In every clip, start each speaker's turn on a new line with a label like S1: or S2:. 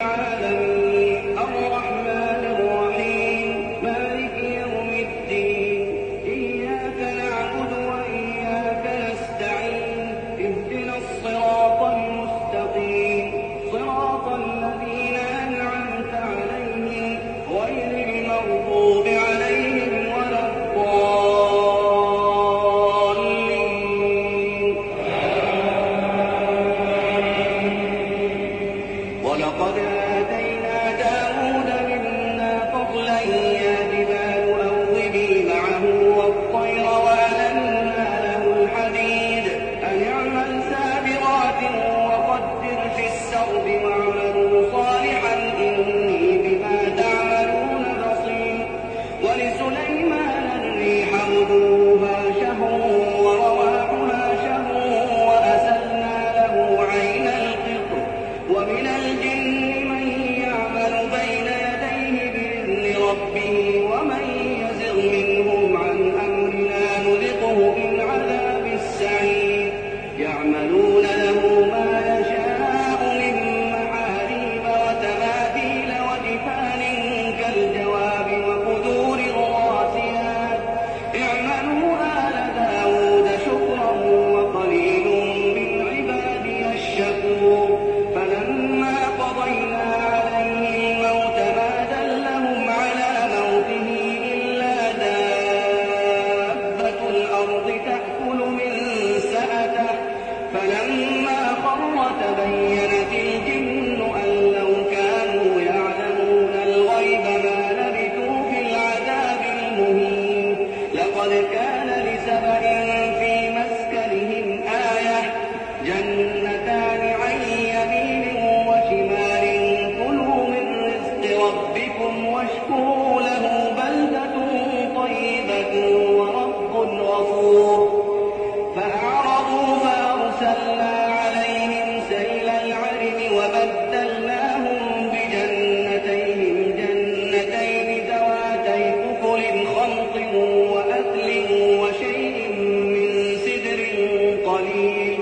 S1: العالمين الرحمن الرحيم مالك يوم الدين إياك نعبد وإياك نستعين اهدنا الصراط المستقيم صراط الذين أنعمت عليهم غير المغضوب عليهم ولا الضالين. ولقد آتينا داود منا فضلا يا جبال أوبي معه والطير وألنا له الحديد أن اعمل سابغات وقدر في السرد واعملوا صالحا إني بما تعملون بصير. ولسليمان الريح غدوها شهر ورواحها شهر وأسلنا له عين القطر ومن الجن من يعمل بين يديه بإذن ربه ومن يزغ منهم عن أمرنا نذقه من عذاب السعير. يعملون له ما يشاء من محاريب وتماثيل وجفان كالجواب وقدور الراسيات اعملوا آل داود شكرا وقليل من عبادي الشكور. فلما قضينا عليه الموت ما دلهم على موته إلا دابة الأرض تأكل من سأته فلما خر تبينت الجن أن لو كانوا يعلمون الغيب ما لبثوا في العذاب المهين. لقد كان لسبأ في مسكنهم آية جنتان عن يمين وشمال كلوا من رزق ربكم واشكروا له بلدة طيبة ورب غفور. فأعرضوا فأرسلنا عليهم سيل العرم وبدلناهم بجنتين ذواتي أكل خمط وأكل وشيء من سدر قليل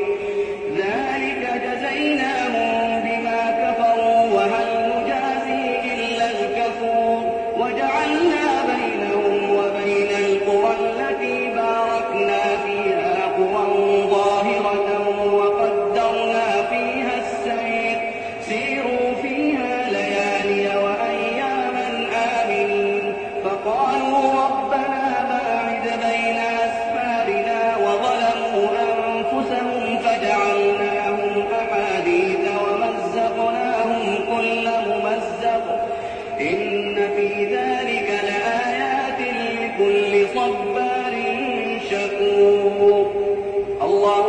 S1: ذلك جزيناهم بما كفروا وهل نجازي إلا الكفور. وجعلنا بينهم وبين القرى التي باركنا فيها قرى ظاهرة وقدرنا فيها السير سيروا فيها ليالي وأياما آمنين. فقالوا ربنا باعد بين أسفارنا وظلموا أنفسهم فجعلناهم أحاديث ومزقناهم كل ممزق إن في ذلك لآيات لكل صبار شكور. الله